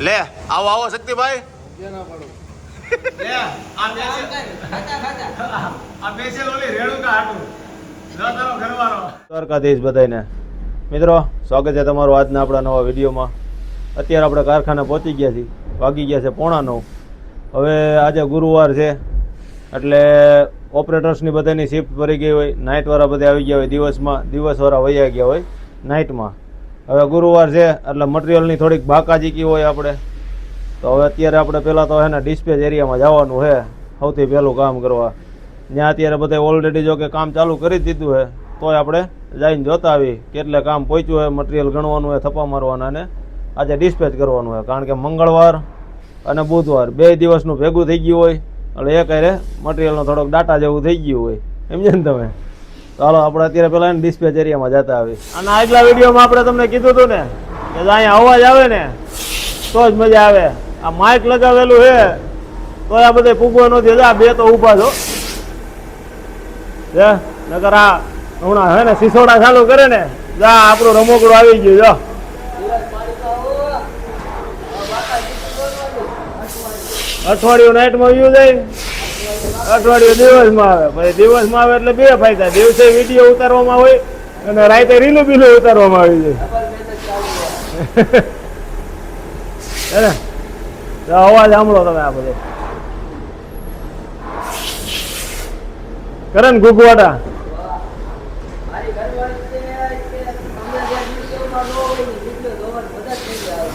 લે આવો આવો શક્તિભાઈ લે આ બેસેલ ઓલી રેણુકા હાટુ જો તારો ઘરવાળો દ્વારકાધીશ બધાને મિત્રો સ્વાગત છે તમારું આજના આપણા નવા વિડીયોમાં. અત્યારે આપણે કારખાને પહોંચી ગયા છીએ, વાગી ગયા છે 8:45. હવે આજે ગુરુવાર છે એટલે ઓપરેટર્સની બધાની શિફ્ટ ભરી ગઈ હોય, નાઇટવાળા બધા આવી ગયા હોય, દિવસવાળા વૈયા ગયા હોય નાઇટમાં. હવે ગુરુવાર છે એટલે મટીરિયલની થોડીક બાકાજીકી હોય આપણે. તો હવે અત્યારે આપણે પહેલાં તો એને ડિસ્પેચ એરિયામાં જવાનું છે સૌથી પહેલું કામ કરવા. ત્યાં અત્યારે બધા ઓલરેડી જો કે કામ ચાલુ કરી જ દીધું છે, તોય આપણે જઈને જોતા આવી કેટલે કામ પહોંચ્યું હોય, મટીરિયલ ગણવાનું હોય, થપ્પા મારવાના અને આજે ડિસ્પેચ કરવાનું હોય. કારણ કે મંગળવાર અને બુધવાર 2 દિવસનું ભેગું થઈ ગયું હોય એટલે એક હારે મટીરિયલનો થોડોક ડાટા જેવું થઈ ગયું હોય, સમજે ને તમે. ચાલો આપણે અત્યારે પહેલાં એને ડિસ્પેચ એરિયામાં જતા આવી. અને આગલા વિડીયોમાં આપણે તમને કીધું હતું ને કે અહીંયા અવાજ આવે ને તો જ મજા આવે. આ માઇક લગાવેલું છે તો આ બધે પૂગવા નથી. આ 2 તો ઊભા છો નકર આ હમણાં હે ને સિસોડા ચાલુ કરે ને જા આપણું રમકડું આવી ગયું. જો અઠવાડિયું નાઇટમાં વ્યૂ જાય, અઠવાડિયું દિવસમાં આવે. પછી દિવસમાં આવે એટલે 2 ફાયદા, દિવસે વિડીયો ઉતારવામાં હોય અને રાતે રીલું બીલું ઉતારવામાં આવી જાય. હે ને અવાજ સાંભળો તમે આ બધો કરે ને ગુગવાટા.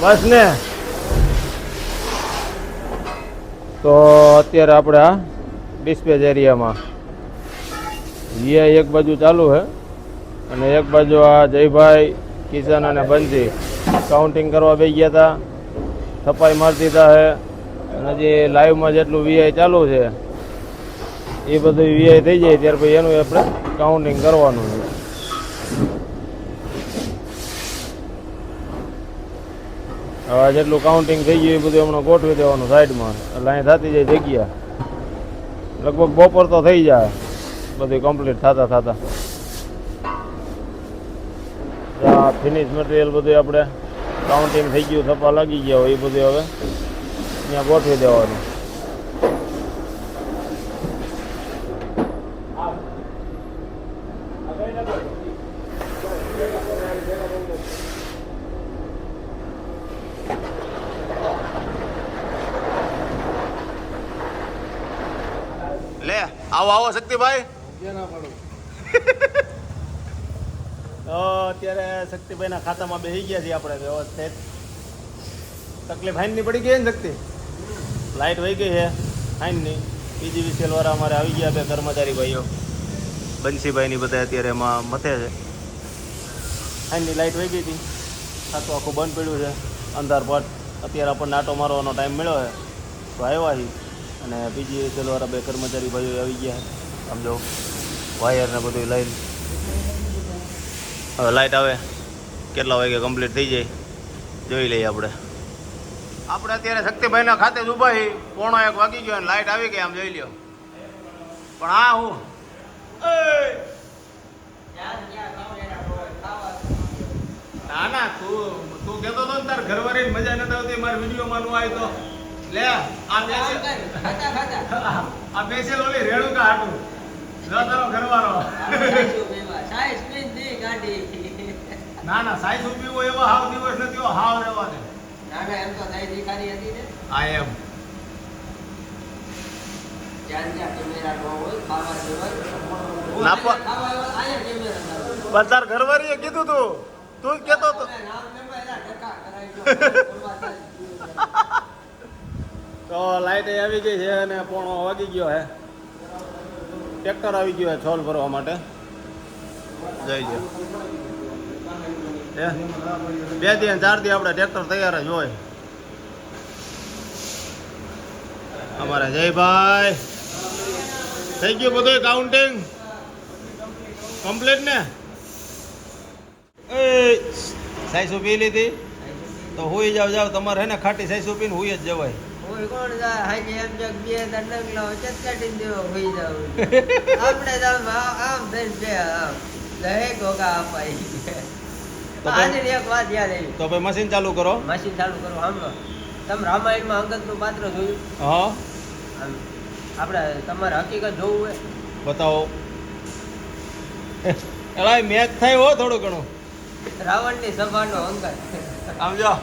બસ ને તો અત્યારે આપણે આ ડિસ્પેચ એરિયામાં એક બાજુ ચાલુ છે અને એક બાજુ આ જયભાઈ, કિશન અને બંસી કાઉન્ટિંગ કરવા બેસી ગયા હતા, સફાઈ મારી દીધા છે. અને જે લાઈવમાં જેટલું વીઆઈ ચાલુ છે એ બધું વીઆઈ થઈ જાય ત્યાર પછી એનું આપણે કાઉન્ટિંગ કરવાનું છે. હવે જેટલું કાઉન્ટિંગ થઈ ગયું એ બધું હમણાં ગોઠવી દેવાનું સાઈડમાં, એટલે અહીં થતી જાય જગ્યા. લગભગ બપોર તો થઈ જાય બધું કમ્પ્લીટ થતા થતા. ફિનિશ મટીરિયલ બધું આપણે કાઉન્ટિંગ થઈ ગયું, થપ્પા લાગી ગયા હોય એ બધું હવે ત્યાં ગોઠવી દેવાનું. લે આવો આવો શક્તિભાઈ. તો અત્યારે શક્તિભાઈના ખાતામાં બેસી ગયા છીએ આપણે વ્યવસ્થિત. તકલીફ હાઈનની પડી ગઈ ને શક્તિ, લાઇટ વહી ગઈ છે હાઈનની. PGVCL વાળા અમારે આવી ગયા 2 કર્મચારી ભાઈઓ, બંસીભાઈની બધા અત્યારે એમાં મથે છે. હાઈનની લાઇટ વહી ગઈ હતી, ખાતું આખું બંધ પડ્યું છે અંધાર પટ. અત્યારે આપણને આટો મારવાનો ટાઈમ મળ્યો છે તો આવ્યા છીએ. અને PGVCL વાળા 2 કર્મચારી ભાઈઓ આવી ગયા છે. સમજો વાયર ને બધું લઈને હવે લાઇટ આવે કેટલા વાગે કમ્પ્લીટ થઈ જાય જોઈ લઈએ આપણે. આપણે અત્યારે શક્તિભાઈના ખાતે જ ઊભા છીએ, 1:45 વાગી ગયો અને લાઇટ આવી ગઈ, આમ જોઈ લ્યો. પણ હા હું ના ના તું કહેતો હતો ને તાર ઘરવાળી મજા નથી આવતી મારા વિડીયોમાં નું આવી તો લે આ બેસેલ ઓલી રેણુકા હાટુ જો તારો ઘરવાળો. ના ના સાઈઝ ઉભી હોય એવો હાવ દિવસ નથી, હાવ રહેવા દે. આ એમ તાર ઘરવાળીએ કીધું તું જ કેતો હતો. તો લાઇટ આવી ગઈ છે અને 1:45 વાગી ગયો હે. ટ્રેક્ટર આવી ગયો હે છોલ ભરવા માટે. જઈ ગયો 2 દી અને 4 દી આપણે ટ્રેક્ટર તૈયાર જ હોય. અમારા જયભાઈ થઈ ગયું બધું કાઉન્ટિંગ કમ્પ્લીટ ને. એ સાઈસુ પી લીધી તો હુઈ જાવ તમારે હે ને ખાટી સાઈસુ પીને હુઈ જ જવાય. કોણ જાય હાજી એમ જગ બે દંડલો ચટકાટી દેવો હોઈ જાવ આપણે જાવ આમ થઈને બે આમ દહે ગોગા અપાઈ. આજે એક વાત યાદ આવી તો ભાઈ મશીન ચાલુ કરો. મશીન ચાલુ કરો હમણાં તમે રામાયણમાં અંગદનું પાત્ર જોયું? હા આમ આપણે તમારે હકીકત જોવું હોય બતાવો. એલા મેચ થાય હો થોડું ઘણું. રાવણની સભાનો અંગદ. આમ જો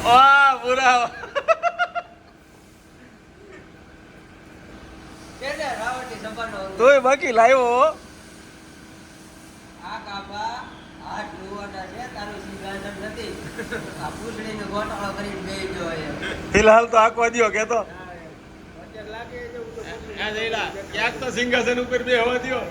વાહ પૂરા કેને રાવણની સભાનો અંગદ. તોય બાકી લાવ્યો. આ કાપા આ ડુવાના છે તારું સિંહાસન નથી. આ પૂછડીનો ગોટાળો કરીને બેહી ગયો અહીંયા. ફિલહાલ તો આખવા દ્યો કેતો વચ્ચે લાગે છે હું તો આ જઈલા ક્યાંક તો સિંહાસન ઉપર બે હવા દ્યો.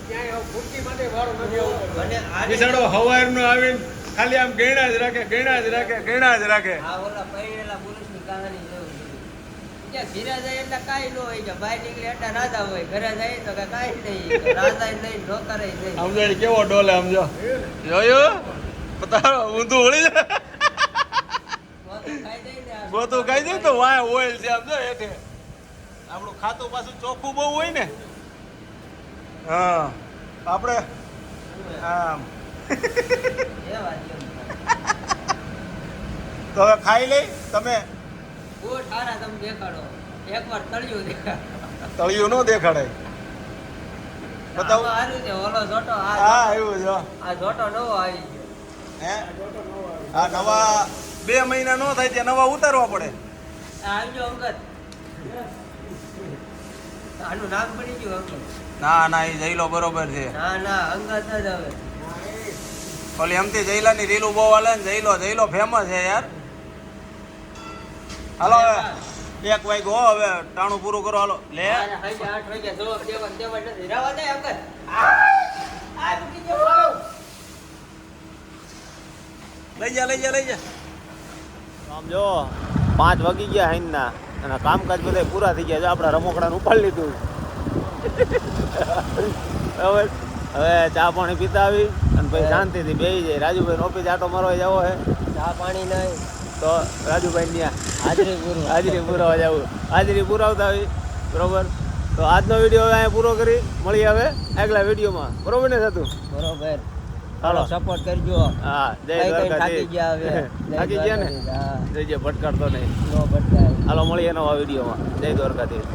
ક્યાંય ફૂટકી માટે વાળો નથી આવતો. અને આ બિસાડો હવારનો આવીને ખાલી આમ ગયણા જ રાખે ગયણા જ રાખે ગયણા જ રાખે. આ ઓલા પૈણેલા પુરુષની કહાની જેવું છે. ત્યાં ઘીરે જાય એટલે કાંઈ ન હોય કે બહાર નીકળે એટલે રાજા હોય, ઘરે જાય તો કાંઈ નહીં, રાજા નહીં, નોકર નહીં. સમજો કેવો ડોલે સમજો જોયો પતારો ઊંધું વળી જાય ગોતું ખાઈ જાય ને આ ગોતું ખાઈ જાય તો વાય ઓઇલ છે સમજો હેઠે આપણું ખાતું પાછું ચોખ્ખું બહુ હોય ને. હા આપણે આમ એવા જેમ. તો હવે ખાઈ લઈ તમે. બહુ સારા તમે દેખાડો. એકવાર તળિયું દેખાડો. તળિયું નો દેખાડાય બતાવો. આમાં હારું છે ઓલો જોટો હા આ આવ્યું છે આ જોટો નવો આવી ગયો. હે આ નવા 2 મહિના નો થાય ત્યાં નવા ઉતારવા પડે. આ આવજો અંગદ. આનું નામ પડી ગયું અંગદ. ના ના એ જઈલો બરોબર છે. ના ના અંગદ જ હવે. ઓલી એમથી જઈલાની રીલું બહુ હાલે ને જઈલો ફેમસ છે યાર. હાલો હવે 1 વાગ્યો હો હવે ટાણું પૂરું કરો હાલો લે. અરે હાઈ 8 વાગે જવાબ દેવા નથી. રાવા દે અંગદ. આ રૂકી જાઓ. લઈ જા આમ જો 5 વાગી ગયા હાઈના અને કામકાજ બધા પૂરા થઈ ગયા છે. આપણા રમકડાનું ઉપાડી લીધું. હવે ચા પાણી પીતા આવી અને પછી શાંતિથી બેસી જાય. રાજુભાઈ ઓફિસ આટો મારવા જવો હે ચા પાણી નહીં તો રાજુભાઈ ત્યાં હાજરી પુરાવા જવું. હાજરી પુરાવતા આવી બરોબર. તો આજનો વિડીયો હવે અહીંયા પૂરો કરી મળી હવે આગલા વિડીયોમાં બરોબર ને થતું. બરોબર. હાલો સપોર્ટ કરજો. હા જય કઈ કઈ દ્વારકાધીશ. થાકી ગયા હવે. થાકી ગયા ને હા જય ભટકાડતો નહીં. નો ભટકાય. હાલો મળીએ નવા વિડીયોમાં. જય દ્વારકાધીશ.